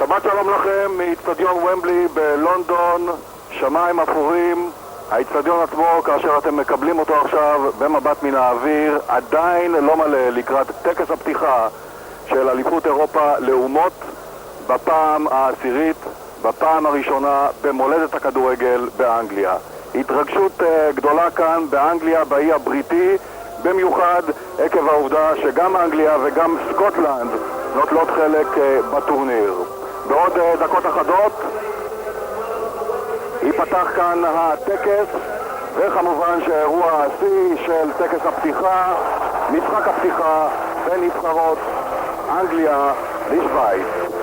שבת שלום לכם מאצטדיון ומבלי בלונדון, שמיים אפורים. האצטדיון עצמו, כאשר אתם מקבלים אותו עכשיו במבט מן האוויר, עדיין לא מלא לקראת טקס הפתיחה של אליפות אירופה לאומות בפעם העשירית, בפעם הראשונה במולדת הכדורגל באנגליה. התרגשות גדולה כאן באנגליה, באי הבריטי, במיוחד עקב העובדה שגם אנגליה וגם סקוטלנד נוטלות חלק בטורניר. בעוד דקות אחדות ייפתח כאן הטקס, וכמובן שאירוע השיא של טקס הפתיחה, משחק הפתיחה בין נבחרות אנגליה לשוויץ.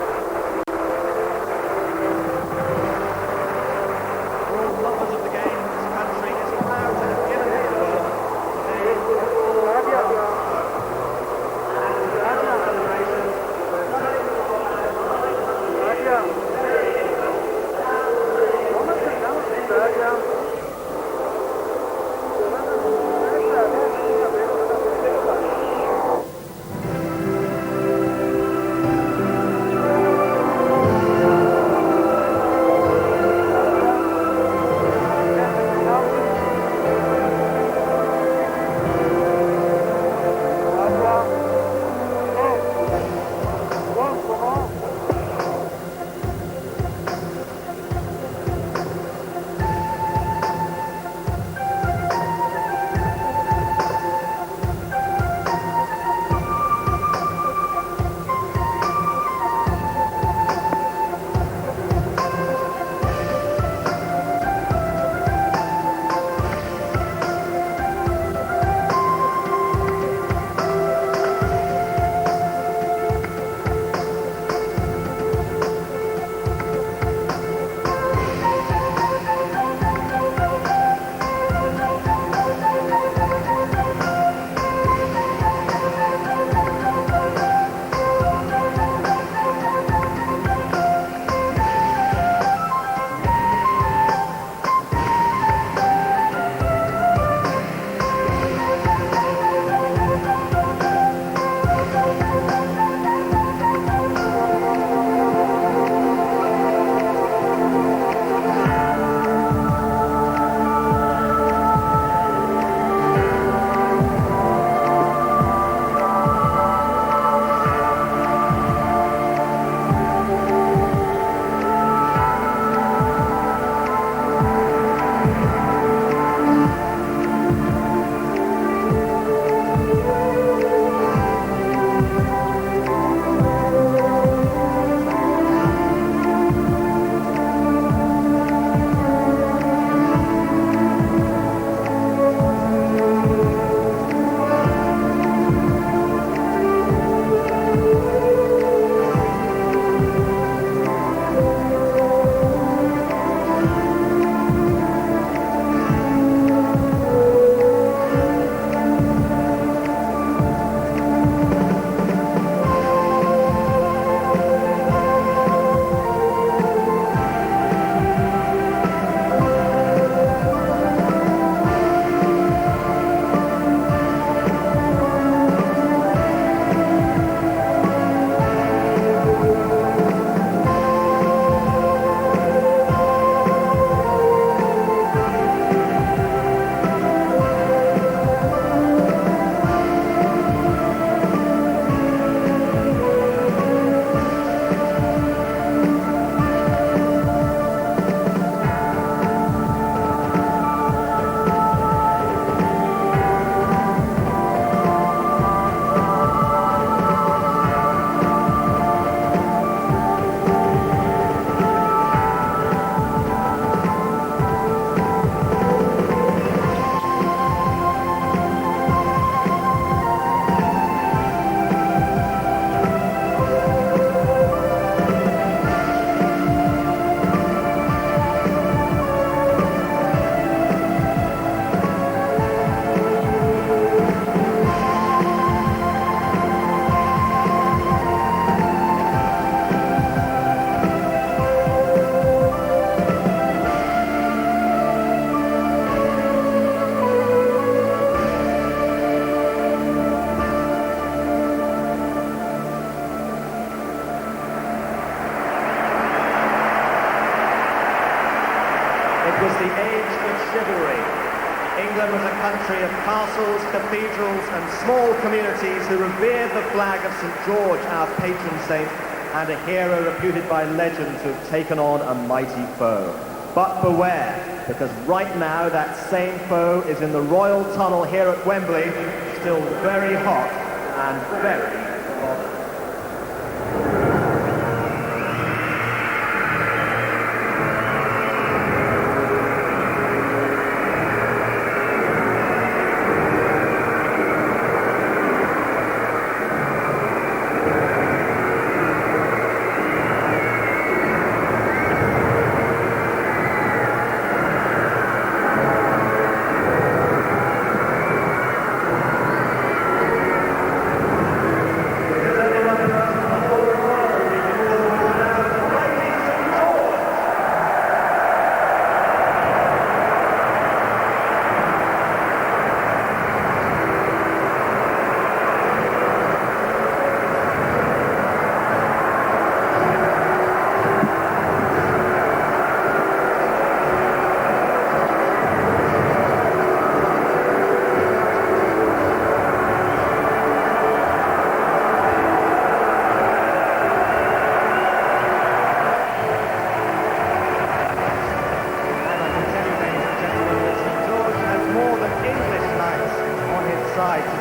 was the age of chivalry. England was a country of castles, cathedrals and small communities who revered the flag of St. George, our patron saint, and a hero reputed by legend to have taken on a mighty foe. But beware, because right now that same foe is in the Royal Tunnel here at Wembley, still very hot and very bothered.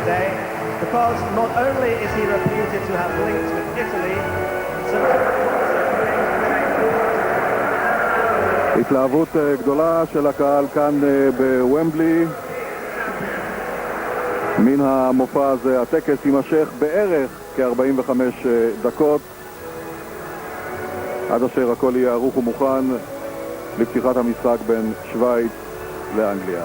Today, because not only is he reputed to have links with Italy, התלהבות גדולה של הקהל כאן בוומבלי. מן המופע הזה הטקס יימשך בערך כ-45 דקות עד אשר הכל יהיה ערוך ומוכן לפתיחת המשחק בין שווייץ לאנגליה.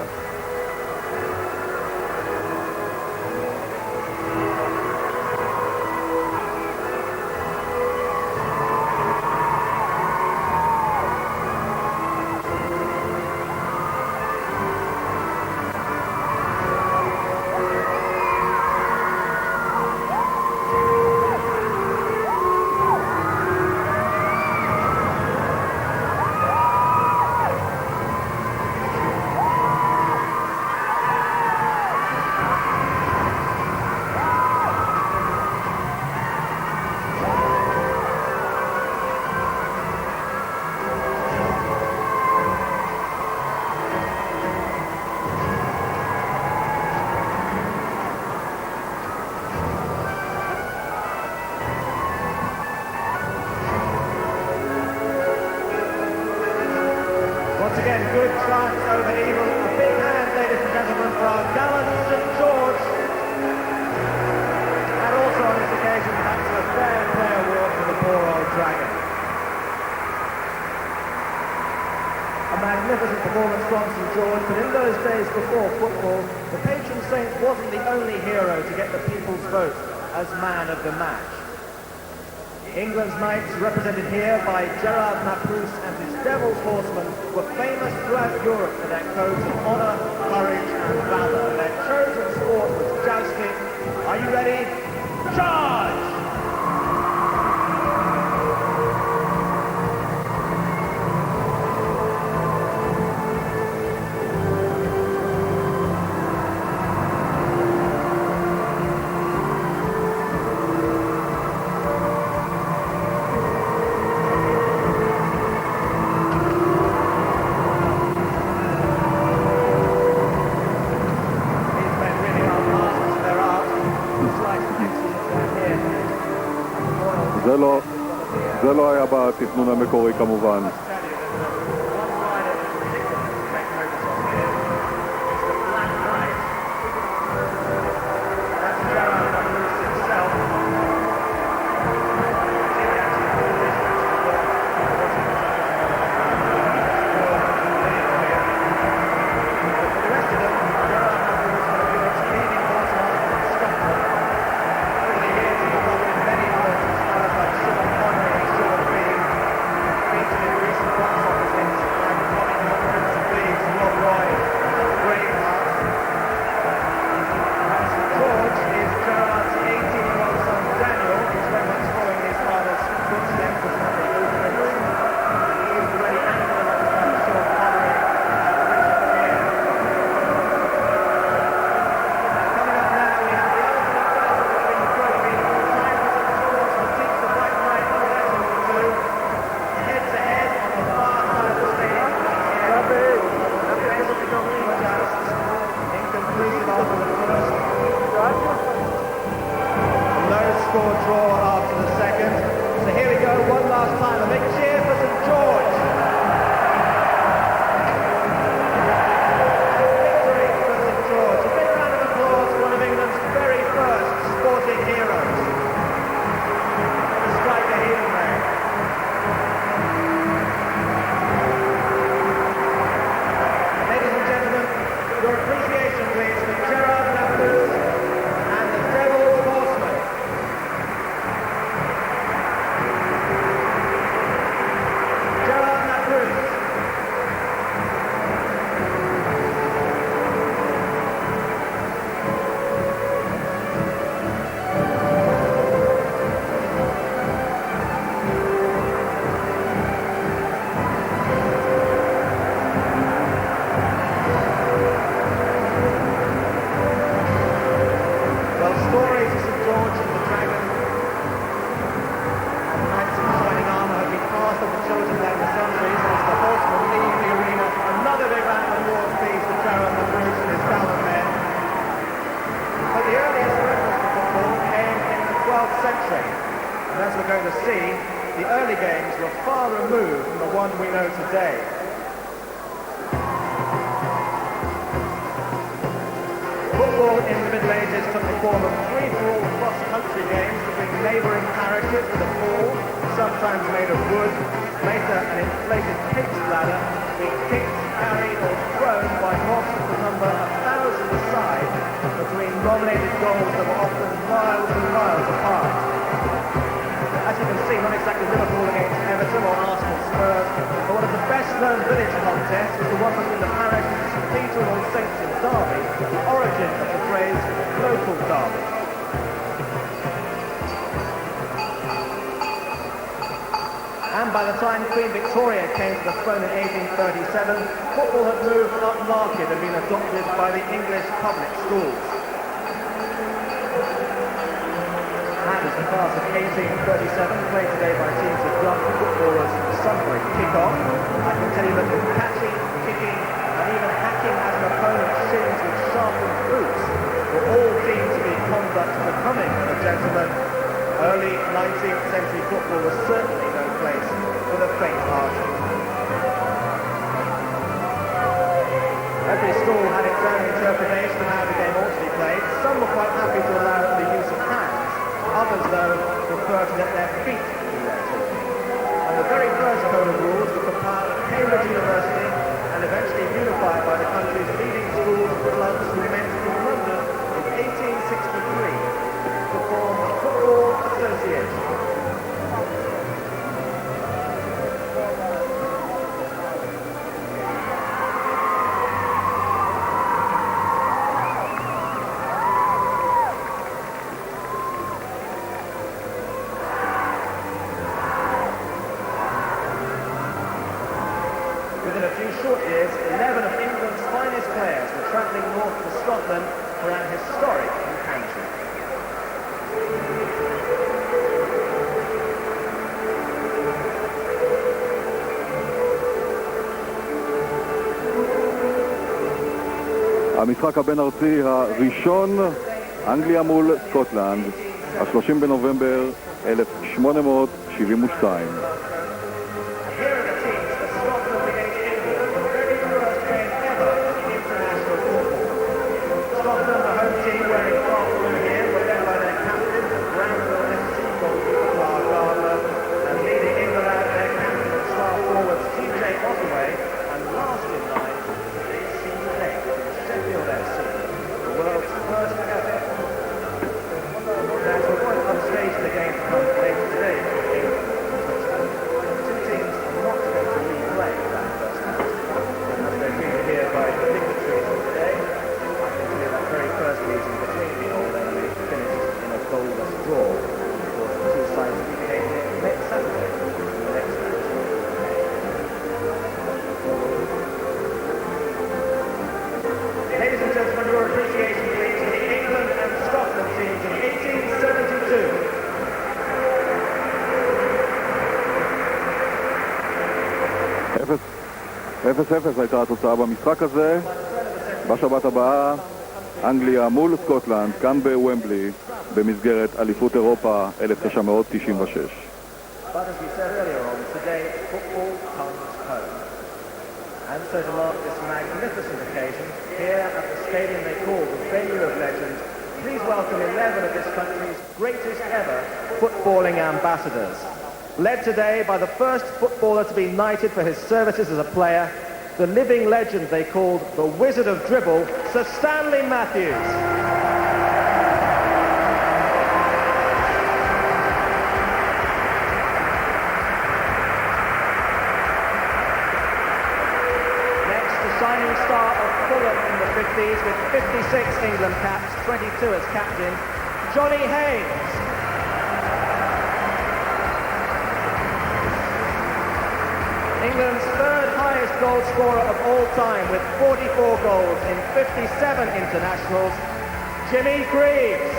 Once again, good triumph over evil. A big hand, ladies and gentlemen, for our gallant St. George. And also on this occasion, thanks to a fair play award for the poor old dragon. A magnificent performance from St. George, but in those days before football, the patron saint wasn't the only hero to get the people's vote as man of the match. England's knights, represented here by Gerard Napus and his Devil's Horsemen, were famous throughout Europe for their codes of honour, courage and valour. Their chosen sport was jousting. Are you ready? Charge! זה לא היה בתכנון המקורי כמובן. Recent the early games were far removed from the one we know today. Football in the Middle Ages took the form of free-for-all cross-country games between neighbouring parishes with a ball, sometimes made of wood, later an inflated pig's bladder, being kicked, carried or thrown by mobs of the number of thousands aside between nominated goals that were often miles and miles apart. As you can see, not exactly Liverpool against Everton or Arsenal Spurs, but one of the best-known village contests was the one between the parishes of St Peter and All Saints in Derby, the origin of the phrase local derby. And by the time Queen Victoria came to the throne in 1837, football had moved upmarket and been adopted by the English public schools. And as the class of 1837 played today by teams of young footballers from Sunbury kick off, I can tell you that with catching, kicking and even hacking at an opponent's shins with sharpened boots were all deemed to be conduct becoming of a gentleman, early 19th century football was certainly no place for the faint-hearted. Every school had its own interpretation of how the game ought to be played. Some were quite happy to allow the use of hands. Others, though, preferred to let their feet do their talking. And the very first code of rules were compiled at Cambridge University and eventually unified by the country's leading schools and clubs who met in London in 1863 to form the Football Association. Within a few short years, 11 of England's finest players were travelling north to Scotland for an historic encounter. המשחק הבין-ארצי הראשון, אנגליה מול סקוטלנד, ה-30 בנובמבר 1872. Ladies and gentlemen, your appreciation please for the England and Scotland teams in 1872. אפס הייתה התוצאה במשחק הזה. בשבת הבאה, אנגליה מול סקוטלנד, כאן בוומבלי, במסגרת אליפות אירופה 1996. But as we said earlier on, today football comes home. And so to mark this magnificent occasion, here at the stadium they call the Venue of Legend, please welcome 11 of this country's greatest ever footballing ambassadors. Led today by the first footballer to be knighted for his services as a player, the living legend they called the Wizard of Dribble, Sir Stanley Matthews. Shining star of Fulham in the 50s with 56 England caps, 22 as captain, Johnny Haynes. England's third highest goal scorer of all time with 44 goals in 57 internationals, Jimmy Greaves.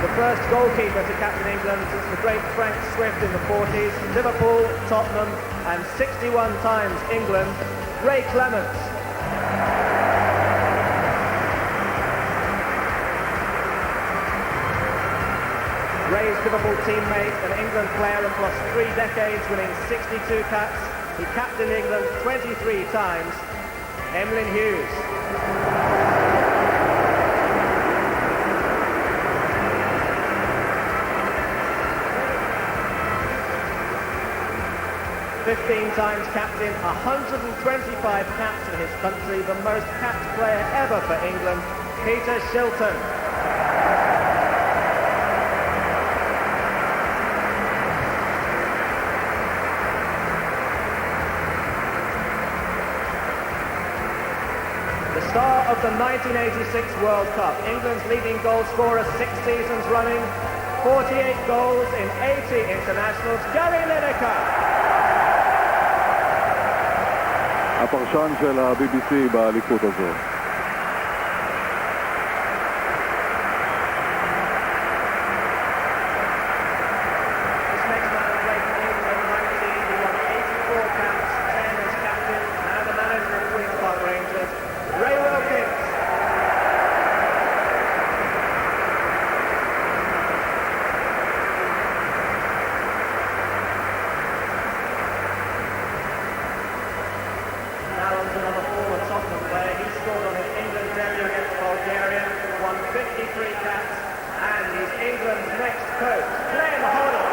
The first goalkeeper to captain England since the great Frank Swift in the 40s, Liverpool, Tottenham and 61 times England, Ray Clemence. Ray's Liverpool teammate and England player across 3 decades, winning 62 caps. He captained England 23 times. Emlyn Hughes. "15 times captain, 125 caps for his country, the most capped player ever for England, Peter Shilton." The star of the 1986 World Cup, England's leading goal scorer 6 seasons running, 48 goals in 80 internationals, Gary Lineker. הפרשן של ה-BBC באליפות הזו. This next man played for England 19, he won 84 caps, 10 as captain, now the manager of Queen's Park Rangers, Ray Wilkins. Now on to number 4, a Tottenham player. He scored on his England debut against Bulgaria, won 53 caps, and he's England's next coach, Glenn Hoddle.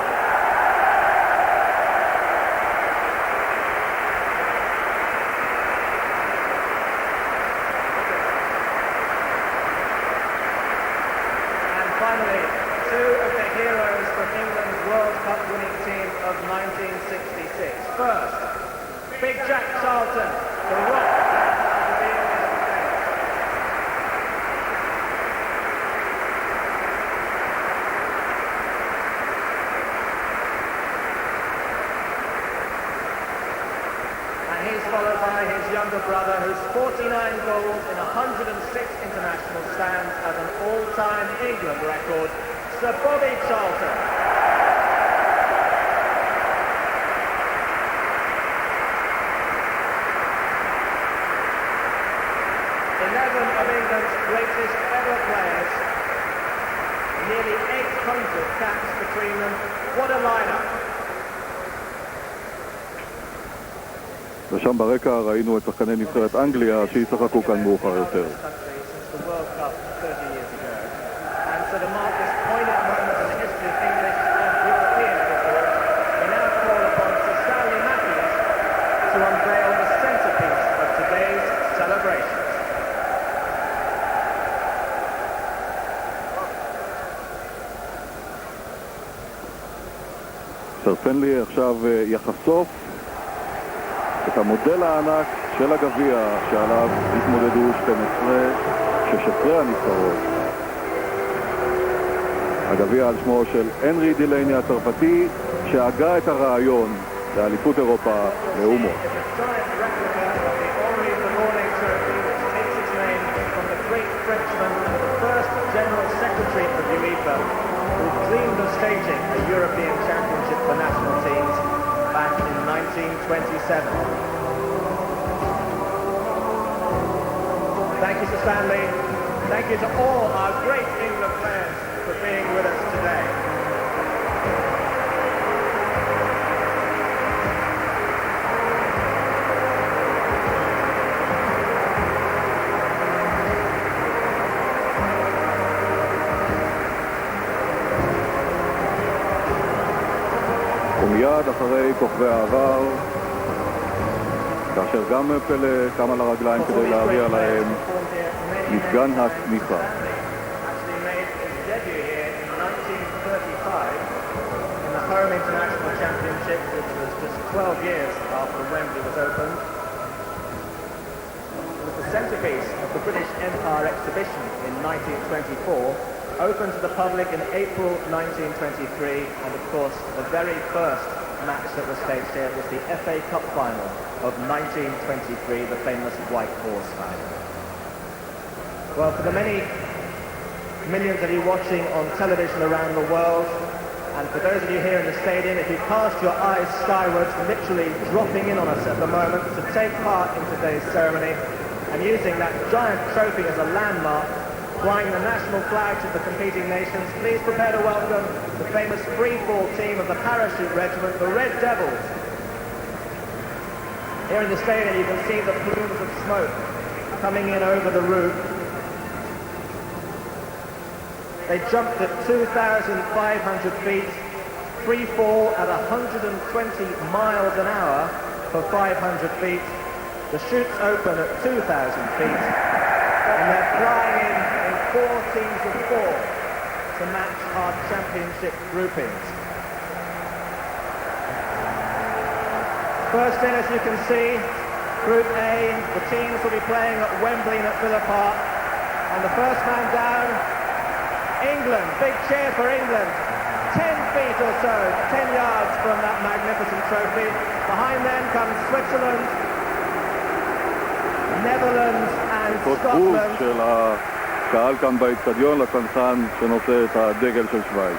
And finally, 2 of the heroes from England's World Cup winning team of 1966. First, Big Jack Charlton, the Rock. And he's followed by his younger brother, who's 49 goals in 106 international stands as an all-time England record, Sir Bobby Charlton. Of England's greatest ever players, nearly 800 caps between them. What a lineup! ושם ברקע ראינו את שחקני נבחרת אנגליה שישחקו כאן מאוחר יותר. And so to mark this poignant moment in the history of English and European football, we now call upon Sir Stanley Matthews to unveil the centrepiece of today's celebrations. סר סטנלי עכשיו יחשוף את המודל הענק של הגביע שעליו התמודדו 16 הנבחרות. הגביע על שמו של הנרי דילייני הצרפתי, שהגה את הרעיון לאליפות אירופה לאומות. Who dreamed of staging a European Championship for national teams back in 1927. Thank you, Sir Stanley. Thank you to all our great England players for being with us today. ומיד אחרי כוכבי העבר, כאשר גם פלא קם על הרגליים כדי להביע להם מפגן התמיכה. Home International Championship, which was just 12 years after Wembley was opened, was the centrepiece of the British Empire exhibition in 1924, opened to the public in April 1923, and of course the very first match that was staged here was the FA Cup final of 1923, the famous White Horse final. Well, for the many millions of you watching on television around the world, and for those of you here in the stadium, if you cast your eyes skywards, literally dropping in on us at the moment to take part in today's ceremony, and using that giant trophy as a landmark, flying the national flags of the competing nations. Please prepare to welcome the famous free-fall team of the parachute regiment, the Red Devils. Here in the stadium you can see the plumes of smoke coming in over the roof. They jumped at 2,500 feet, free fall at 120 miles an hour for 500 feet. The chutes open at 2,000 feet, and they're flying in 4 teams of 4 to match our championship groupings. First in, as you can see, Group A, the teams will be playing at Wembley and at Villa Park. And the first man down, England. Big cheer for England. 10 feet or so, 10 yards from that magnificent trophy. Behind them comes Switzerland, Netherlands and קודקוד Scotland. של הקהל כאן באצטדיון לצנחן שנושא את הדגל של שווייץ.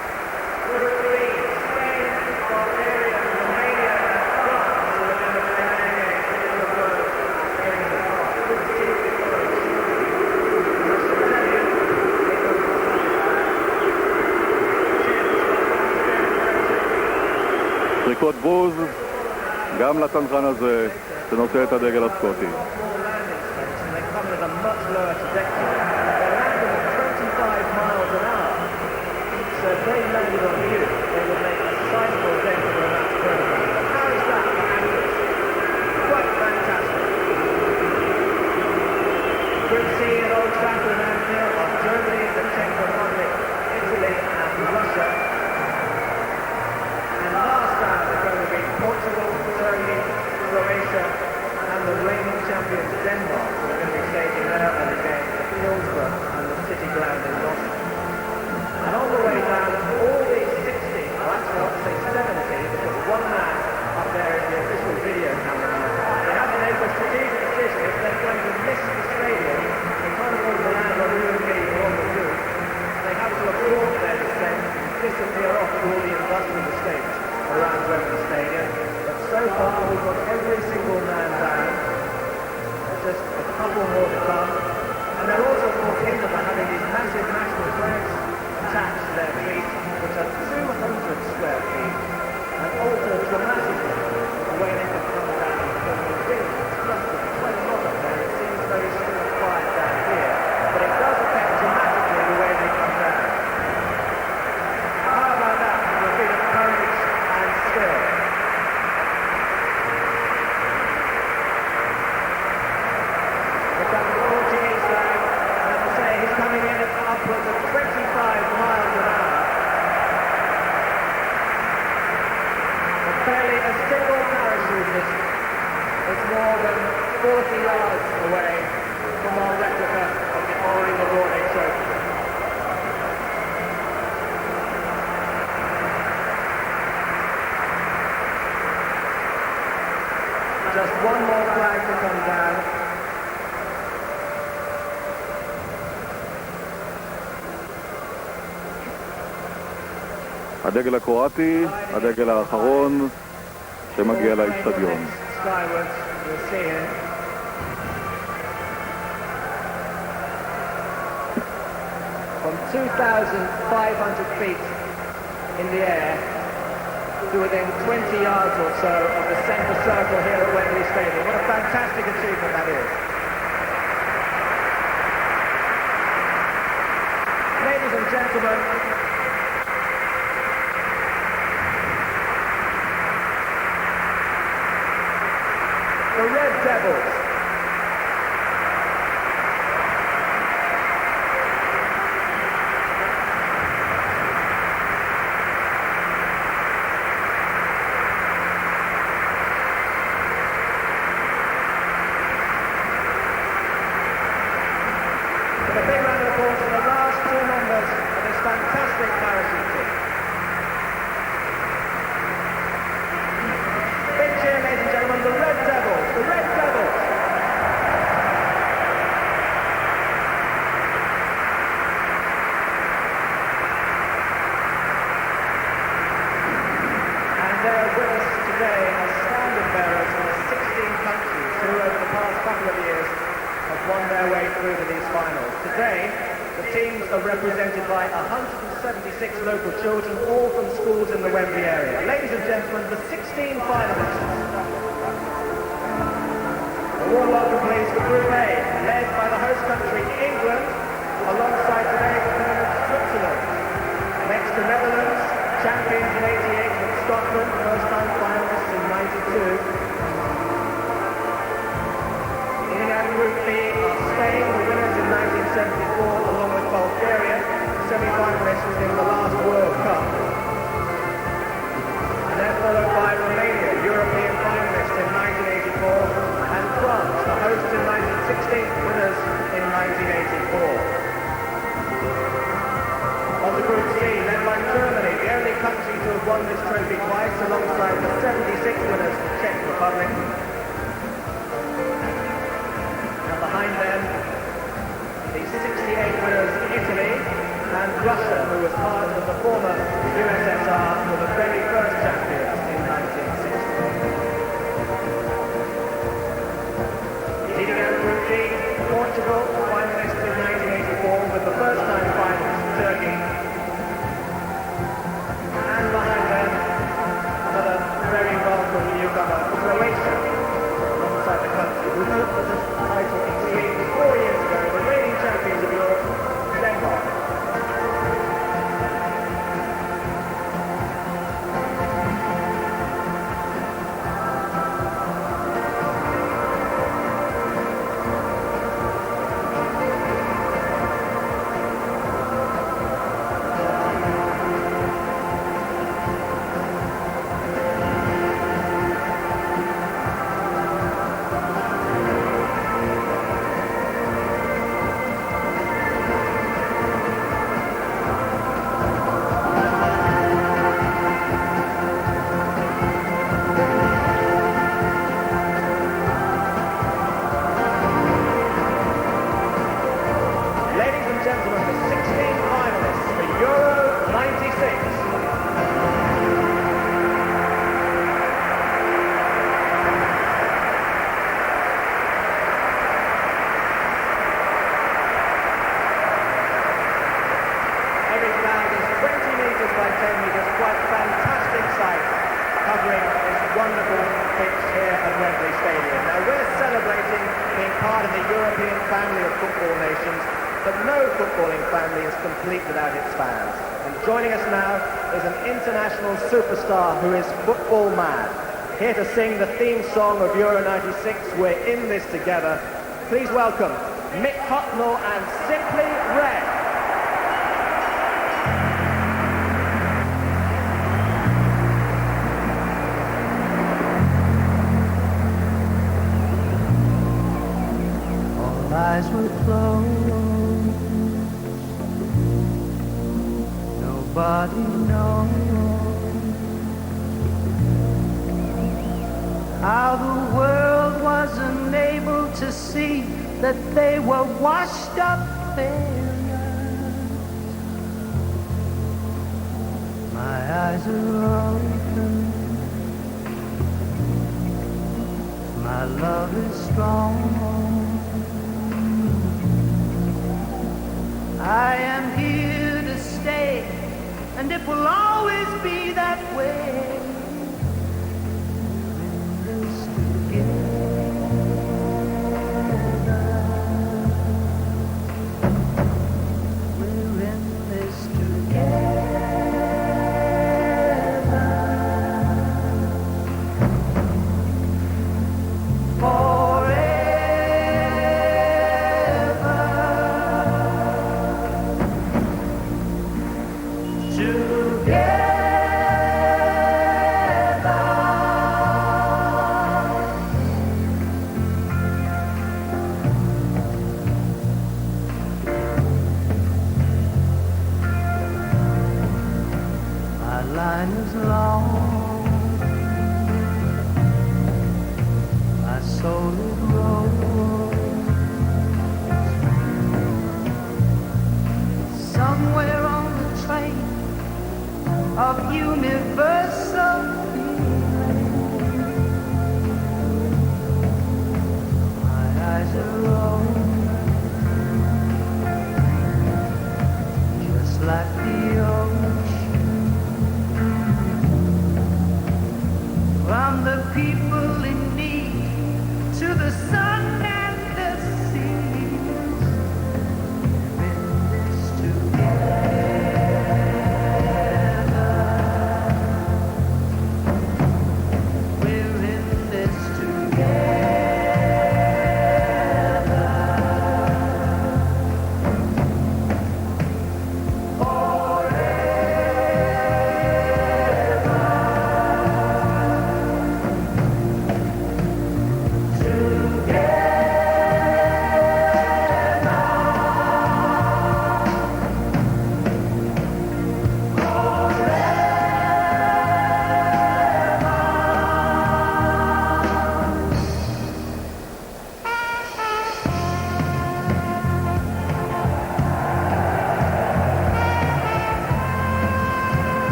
זריקות בוז גם לצנחן הזה שנושא את הדגל הסקוטי. A much lower trajectory. They're landing at 25 miles an hour. So if they landed on you, they would make a sizable dent in the match program. But how is that for athletes? Quite fantastic. Group C at Old Trafford and Anfield are Germany, the Czech Republic, Italy and Russia. And last round are going to be Portugal, Turkey, Croatia and the reigning champions Denmark, who are going to be staging their early game at Hillsborough and the City Ground in Rotterdam. And on the way down, all these 60, well actually I want to say 70, because one man up there is the official video camera. They have to make a strategic decision if they're going to miss the stadium. They can't afford to land on Newquay or on the roof. They have to abort their descent, disappear off to all the industrial estates around Wembley Stadium. But so far we've got every single man down. There's just a couple more to come. And they're also fortunate by having these massive national flags attached to their feet, which are 200 square feet, and alter dramatically the way they can come down from the wind. It's just quite a lot up there. It seems very still and quiet down here, but it does affect dramatically the way they come down. How about that for a bit of courage and skill? Portuguese flag, and as I say, he's coming in at upwards of 25 miles an hour. And barely a single parachutist is more than 40 yards away from our replica of the Henri de Bourdais trophy. Just one more flag to come down. הדגל הקרואטי, הדגל האחרון שמגיע לאצטדיון. From 2,500 feet in the air to within 20 yards or so of the centre circle here at Wembley Stadium. What a fantastic achievement that is. Ladies and gentlemen, the Red Devils. With a big round of applause for the last 2 members of this fantastic parachute team. Big cheer, ladies and gentlemen, the Red Devils, the Red Devils. And they are with us today as standard bearers from 16 countries who over the past couple of years have won their way through to these finals. Today, the teams are represented by 176 local children, all from schools in the Wembley area. Ladies and gentlemen, the 16 finalists. A warm welcome please for Group A, led by the host country England, alongside today's opponent Switzerland. Next to Netherlands, champions in '88 with Scotland, first time finalists in '92. Leading out Group B are Spain, the winners in 1974, along with Bulgaria, semi-finalists in the last World Cup. And then followed by Romania, European finalists in 1984, and France, the hosts in 1960, winners in 1984. On to Group C, led by Germany, the only country to have won this trophy twice, alongside the 76 winners, the Czech Republic. And behind them, the 68 winners, Italy, and Russia, who was part of the former USSR, were the very first champions in 1960. Leading out Group D, Portugal, finalists in 1984, with the first time finalists, Turkey. And behind them, another very welcome newcomer, Croatia, alongside the country who hoped for this title in Sweden 4 years ago, the reigning champions of Europe, Denmark. Superstar who is football mad. Here to sing the theme song of Euro 96, We're in this together. Please welcome Mick Hucknall and Simply Red. All eyes were closed. Nobody knows how the world was unable to see that they were washed up failures. My eyes are open, my love is strong. I am here to stay, and it will always be that way.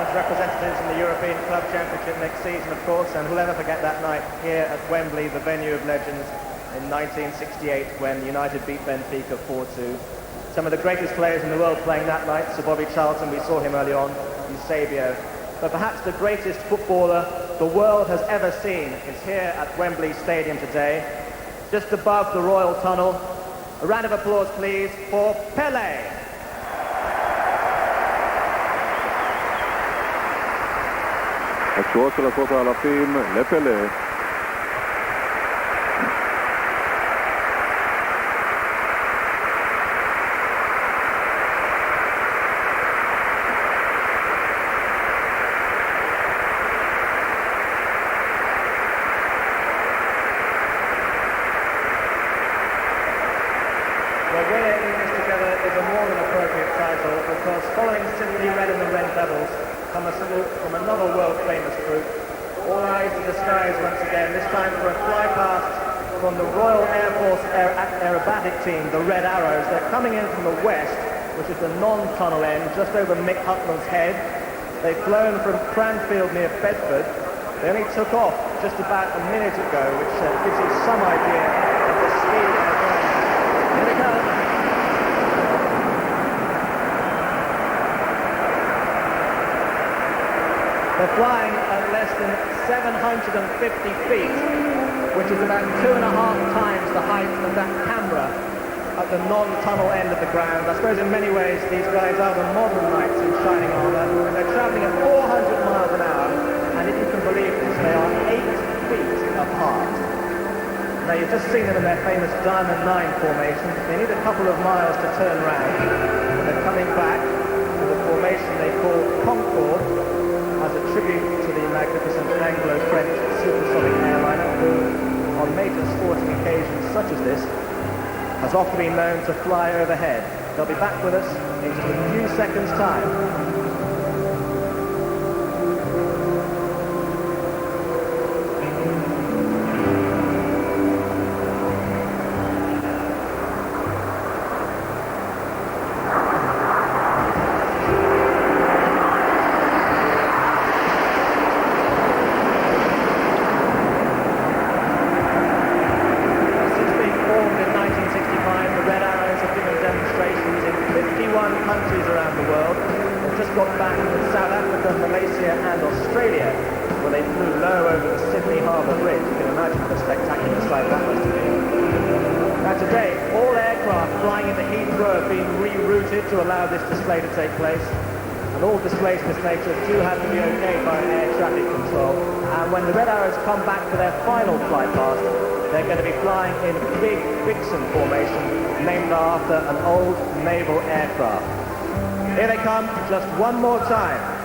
as representatives in the European Club Championship next season, of course, and we'll never forget that night here at Wembley, the venue of legends, in 1968 when United beat Benfica 4-2. Some of the greatest players in the world playing that night, Sir Bobby Charlton, we saw him early on, Eusebio. But perhaps the greatest footballer the world has ever seen is here at Wembley Stadium today, just above the Royal Tunnel. A round of applause, please, for Pelé. התשואות של עשרות האלפים לפלא. The Red Arrows, they're coming in from the west, which is the non-tunnel end, just over Mick Hucknall's head. They've flown from Cranfield near Bedford. They only took off just about a minute ago, which gives you some idea of the speed they're going at. Here they come. They're flying at less than 750 feet, which is about 2.5 times the height of that camera at the non-tunnel end of the ground. I suppose in many ways these guys are the modern knights in shining armour. They're travelling at 400 miles an hour, and if you can believe this, they are 8 feet apart. Now you've just seen them in their famous Diamond 9 formation. They need a couple of miles to turn round. They're coming back to the formation they call Concorde, as a tribute to the magnificent Anglo-French supersonic airliner who, on major sporting occasions such as this, has often been known to fly overhead. They'll be back with us in just a few seconds' time. To allow this display to take place, and all displays of this nature do have to be okayed by air traffic control, and when the Red Arrows come back for their final flight past, they're going to be flying in Big Vixen formation, named after an old naval aircraft. Here they come, just one more time.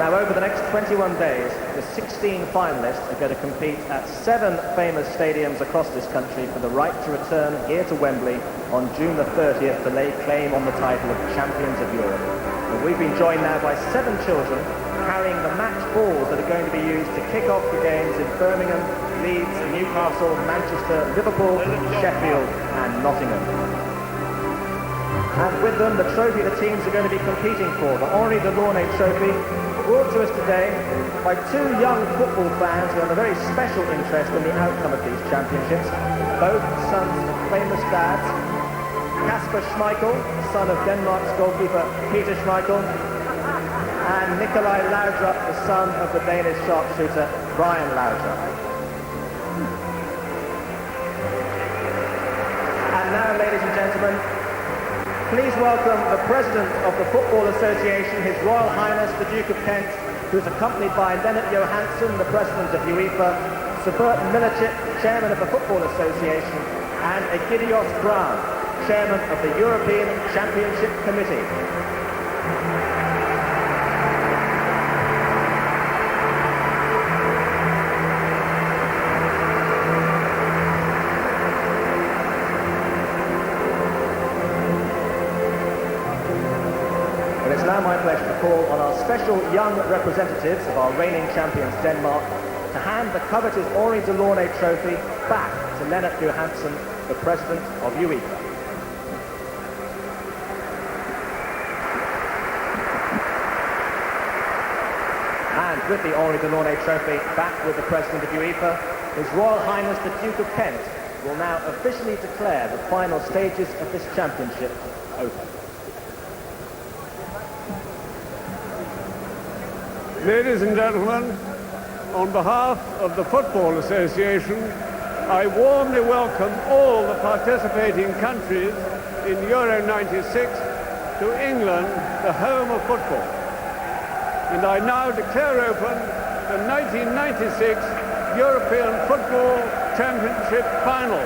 Now, over the next 21 days, the 16 finalists are going to compete at 7 famous stadiums across this country for the right to return here to Wembley on June the 30th to lay claim on the title of Champions of Europe. And we've been joined now by 7 children carrying the match balls that are going to be used to kick off the games in Birmingham, Leeds, Newcastle, Manchester, Liverpool, Sheffield and Nottingham. And with them, the trophy the teams are going to be competing for, the Henri Delaunay Trophy, brought to us today by two young football fans who have a very special interest in the outcome of these championships, both sons of famous dads. Kasper Schmeichel, son of Denmark's goalkeeper Peter Schmeichel, and Nikolai Laudrup, the son of the Danish sharpshooter Brian Laudrup. And now, ladies and gentlemen, please welcome the President of the Football Association, His Royal Highness the Duke of Kent, who's accompanied by Lennart Johansson, the President of UEFA, Sir Bert Milicic, Chairman of the Football Association, and Egidios Brown, Chairman of the European Championship Committee. It's now my pleasure to call on our special young representatives of our reigning champions Denmark to hand the coveted Henri Delaunay trophy back to Lennart Johansson, the President of UEFA. And with the Henri Delaunay trophy back with the President of UEFA, His Royal Highness the Duke of Kent will now officially declare the final stages of this championship open. Ladies and gentlemen, on behalf of the Football Association, I warmly welcome all the participating countries in Euro 96 to England, the home of football. And I now declare open the 1996 European Football Championship Final.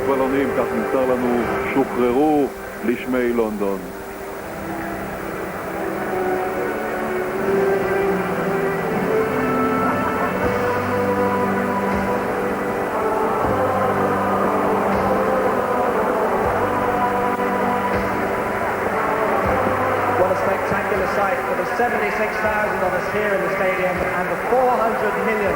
בלונים, כך נמסר לנו, שוחררו לשמי לונדון. What a spectacular sight for the 76,000 of us here in the stadium and the 400 million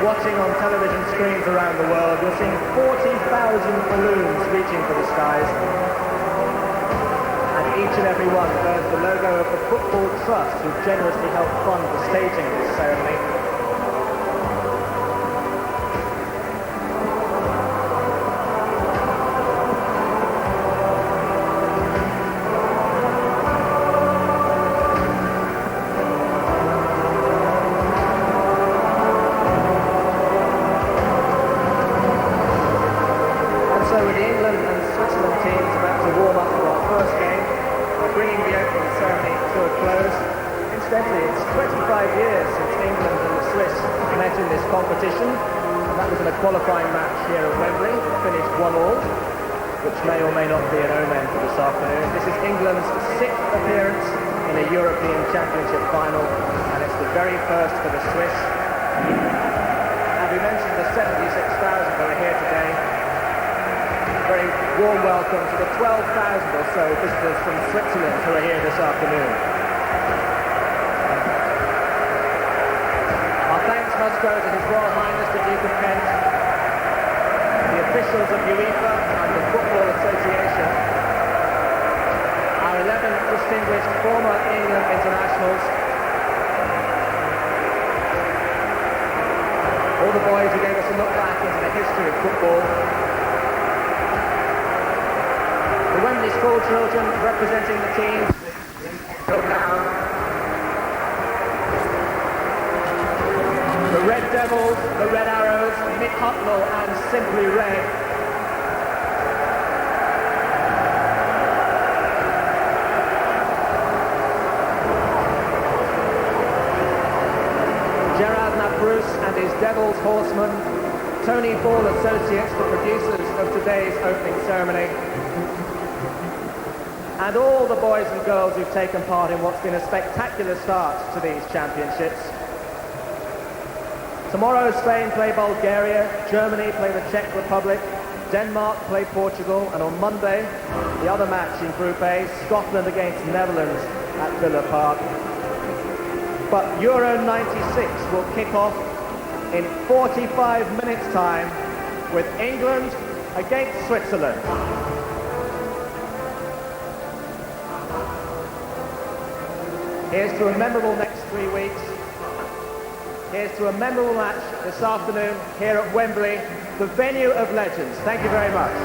watching on television screens around the world. You're seeing 40,000 balloons reaching for the skies. And each and every one bears the logo of the Football Trust, who generously helped fund the staging of this ceremony. So with the England and Switzerland teams about to warm up for our first game, we're bringing the opening ceremony to a close. Incidentally, it's 25 years since England and the Swiss met in this competition, and that was in a qualifying match here at Wembley, finished 1-1, which may or may not be an omen for this afternoon. This is England's 6th appearance in a European Championship final, and it's the very first for the Swiss. And we mentioned the 76,000 who are here today. Very warm welcome to the 12,000 or so visitors from Switzerland who are here this afternoon. Our thanks must go to His Royal Highness the Duke of Kent, the officials of UEFA and the Football Association, our 11 distinguished former England internationals, all the boys who gave us a look back into the history of football, the Wembley school children representing the team. The Red Devils, the Red Arrows, Mick Hucknall and Simply Red. Gerard Napruce and his Devils horsemen. Tony Ball Associates, the producers of today's opening ceremony, and all the boys and girls who've taken part in what's been a spectacular start to these championships. Tomorrow, Spain play Bulgaria, Germany play the Czech Republic, Denmark play Portugal, and on Monday, the other match in Group A, Scotland against Netherlands at Villa Park. But Euro 96 will kick off in 45 minutes' time with England against Switzerland. Here's to a memorable next 3 weeks. Here's to a memorable match this afternoon here at Wembley, the venue of legends. Thank you very much.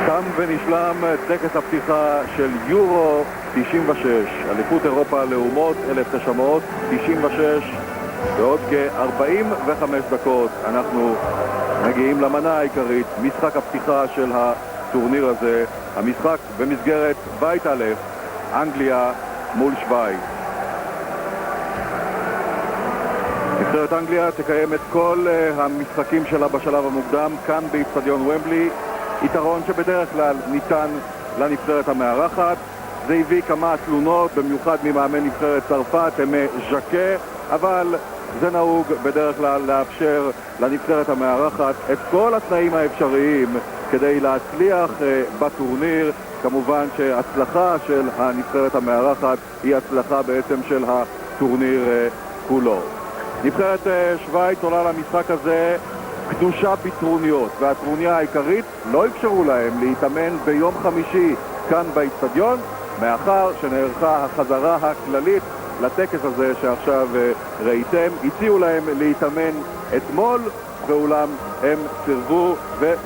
תם ונשלם טקס הפתיחה של יורו 96, אליפות אירופה לאומות 1996. בעוד כ-45 דקות אנחנו מגיעים למנה העיקרית, משחק הפתיחה של הטורניר הזה, המשחק במסגרת בית א', אנגליה מול שווייץ. נבחרת אנגליה תקיים את כל המשחקים שלה בשלב המוקדם כאן באצטדיון ומבלי, יתרון שבדרך כלל ניתן לנבחרת המארחת. זה הביא כמה תלונות, במיוחד ממאמן נבחרת צרפת, ז'קה, אבל זה נהוג בדרך כלל לאפשר לנבחרת המארחת את כל התנאים האפשריים כדי להצליח בטורניר. כמובן שהצלחה של הנבחרת המארחת היא הצלחה בעצם של הטורניר כולו. נבחרת שווייץ עולה למשחק הזה קדושה בטרוניות, והטרוניה העיקרית לא אפשרו להם להתאמן ביום חמישי כאן באצטדיון, מאחר שנערכה החזרה הכללית לטקס הזה שעכשיו ראיתם. הציעו להם להתאמן אתמול, ואולם הם סירבו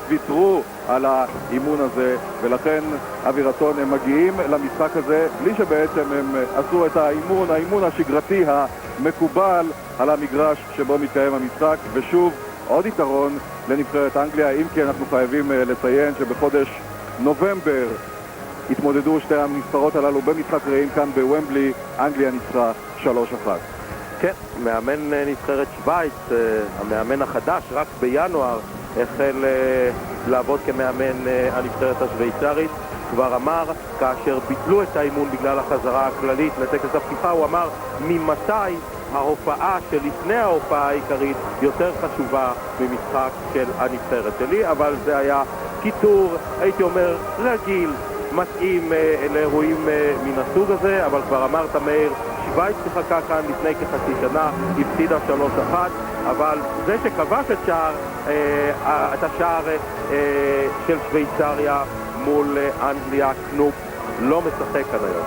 וויתרו על האימון הזה, ולכן אבי רצון הם מגיעים למשחק הזה בלי שבעצם הם עשו את האימון השגרתי המקובל על המגרש שבו מתקיים המשחק. ושוב עוד יתרון לנבחרת אנגליה, אם כי אנחנו חייבים לציין שבחודש נובמבר התמודדו שתי הנבחרות הללו במשחק רעים כאן בוומבלי, אנגליה ניצחה 3-1. כן, מאמן נבחרת שווייץ, המאמן החדש, רק בינואר החל לעבוד כמאמן הנבחרת השוויצרית. כבר אמר, כאשר ביטלו את האימון בגלל החזרה הכללית לטקס הפתיחה, הוא אמר ממתי ההופעה שלפני ההופעה העיקרית יותר חשובה ממשחק של הנבחרת שלי, אבל זה היה קיטור, הייתי אומר, רגיל, מתאים לאירועים מן הסוג הזה. אבל כבר אמרת מאיר, שווייץ שיחקה כאן לפני כחצי שנה, הפסידה 3-1, אבל זה שכבש את השער של שוויצריה מול אנגליה, קנופ, לא משחק כאן היום.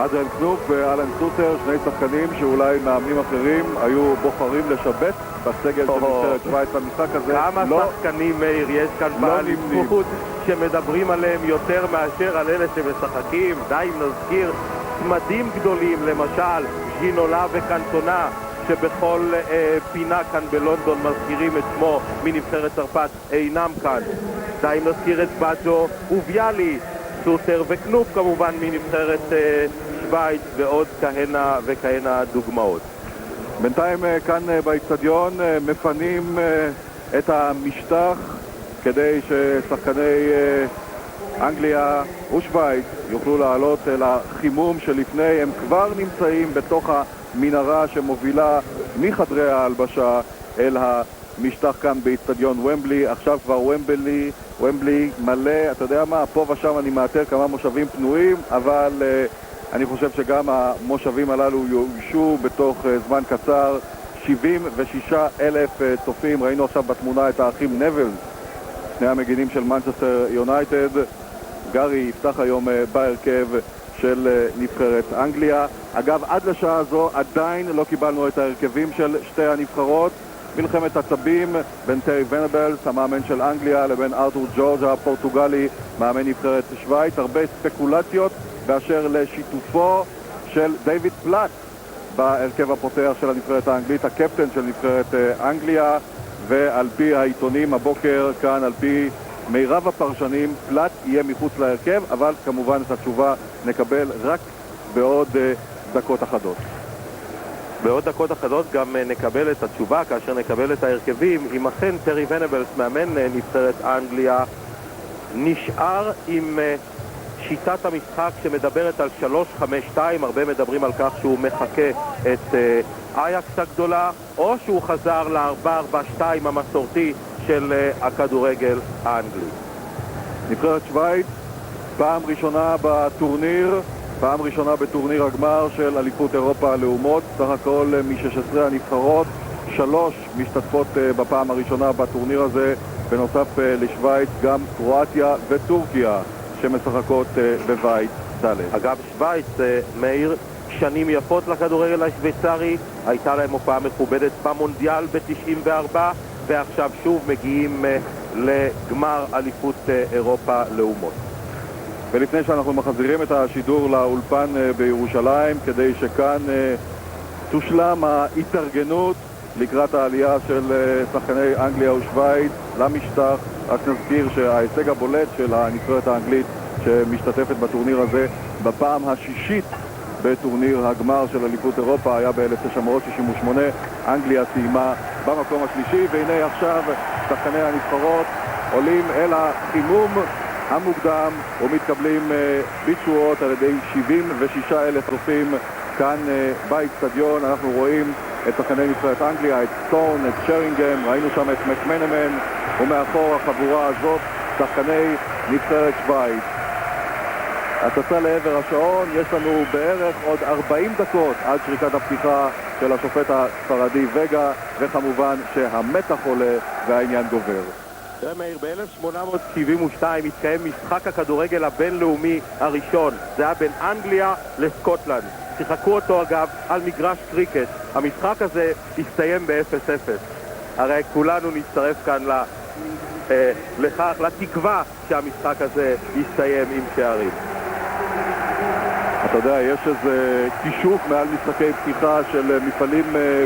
אדריאן קנופ ואלן סוטר, שני שחקנים שאולי מאמנים אחרים היו בוחרים לשבץ בסגל של נבחרת שווייץ במשחק הזה. כמה שחקנים מאיר יש כאן באליפות שמדברים עליהם יותר מאשר על אלה שמשחקים. די אם נזכיר צמדים גדולים, למשל ז'ינולה וקנטונה, שבכל פינה כאן בלונדון מזכירים את שמו מנבחרת צרפת, אינם כאן. די אם נזכיר את בג'ו וביאלי, סוטר וקנופ כמובן מנבחרת שווייץ, ועוד כהנה וכהנה דוגמאות. בינתיים כאן באצטדיון מפנים את המשטח כדי ששחקני אנגליה ושווייץ יוכלו לעלות אל החימום שלפני. הם כבר נמצאים בתוך המנהרה שמובילה מחדרי ההלבשה אל המשטח כאן באצטדיון ומבלי. עכשיו כבר ומבלי מלא, אתה יודע מה, פה ושם אני מאתר כמה מושבים פנויים, אבל אני חושב שגם המושבים הללו יוגשו בתוך זמן קצר. 76,000 צופים. ראינו עכשיו בתמונה את האחים נבל, שני המגינים של מנצ'סטר יונייטד. גארי יפתח היום בהרכב של נבחרת אנגליה. אגב, עד לשעה הזו עדיין לא קיבלנו את ההרכבים של שתי הנבחרות. מלחמת עצבים בין טרי ונבלס, המאמן של אנגליה, לבין ארתור ג'ורג' הפורטוגלי, מאמן נבחרת שווייץ. הרבה ספקולציות באשר לשיתופו של דיוויד פלאט בהרכב הפותח של הנבחרת האנגלית, הקפטן של נבחרת אנגליה. ועל פי העיתונים הבוקר כאן, על פי מירב הפרשנים, פלאט יהיה מחוץ להרכב, אבל כמובן את התשובה נקבל רק בעוד דקות אחדות. בעוד דקות אחדות גם נקבל את התשובה כאשר נקבל את ההרכבים אם אכן טרי ונבלס, מאמן נבחרת אנגליה, נשאר עם שיטת המשחק שמדברת על 3-5-2. הרבה מדברים על כך שהוא מחכה את אייקס הגדולה, או שהוא חזר ל-4-4-2 המסורתי של הכדורגל האנגלי. נבחרת שווייץ, פעם ראשונה בטורניר, פעם ראשונה בטורניר הגמר של אליפות אירופה לאומות. סך הכל מ-16 הנבחרות 3 משתתפות בפעם הראשונה בטורניר הזה. בנוסף לשווייץ גם קרואטיה וטורקיה שמשחקות בבית ד'. אגב, שווייץ, מאיר, שנים יפות לכדורגל השוויצרי, הייתה להם הופעה מכובדת במונדיאל ב-94, ועכשיו שוב מגיעים לגמר אליפות אירופה לאומות. ולפני שאנחנו מחזירים את השידור לאולפן בירושלים, כדי שכאן תושלם ההתארגנות לקראת העלייה של שחקני אנגליה ושווייץ למשטח, רק נזכיר שההישג הבולט של הנבחרת האנגלית שמשתתפת בטורניר הזה בפעם השישית בטורניר הגמר של אליפות אירופה היה ב-1968. אנגליה סיימה במקום השלישי, והנה עכשיו שחקני הנבחרות עולים אל החימום המוקדם ומתקבלים בתשואות על ידי 76,000 צופים כאן באצטדיון. אנחנו רואים את שחקני נבחרת אנגליה, את סטון, את שרינגהם, ראינו שם את מקמנמן, ומאחור החבורה הזאת שחקני נבחרת שווייץ. הצצה לעבר השעון, יש לנו בערך עוד 40 דקות עד שריקת הפתיחה של השופט הספרדי וגה, וכמובן שהמתח עולה והעניין גובר. תראה מאיר, ב-1872 התקיים משחק הכדורגל הבינלאומי הראשון. זה היה בין אנגליה לסקוטלנד. שיחקו אותו אגב על מגרש קריקט. המשחק הזה הסתיים ב-0-0. הרי כולנו נצטרף כאן לכך, לתקווה שהמשחק הזה יסתיים עם שערים. אתה יודע, יש איזה כישוף מעל משחקי פתיחה של מפעלים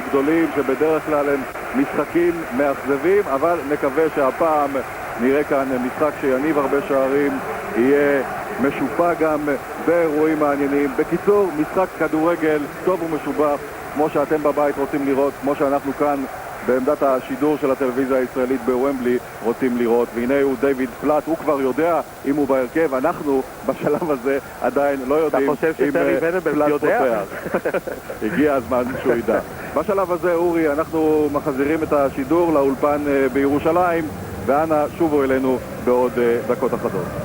גדולים שבדרך כלל הם משחקים מאכזבים, אבל נקווה שהפעם נראה כאן משחק שיניב הרבה שערים, יהיה משופע גם באירועים מעניינים. בקיצור, משחק כדורגל טוב ומשובח, כמו שאתם בבית רוצים לראות, כמו שאנחנו כאן בעמדת השידור של הטלוויזיה הישראלית בוומבלי רוצים לראות. והנה הוא דיוויד פלט, הוא כבר יודע אם הוא בהרכב, אנחנו בשלב הזה עדיין לא יודעים אם פלט פותח. הגיע הזמן שהוא ידע. בשלב הזה, אורי, אנחנו מחזירים את השידור לאולפן בירושלים, ואנא שובו אלינו בעוד דקות אחדות.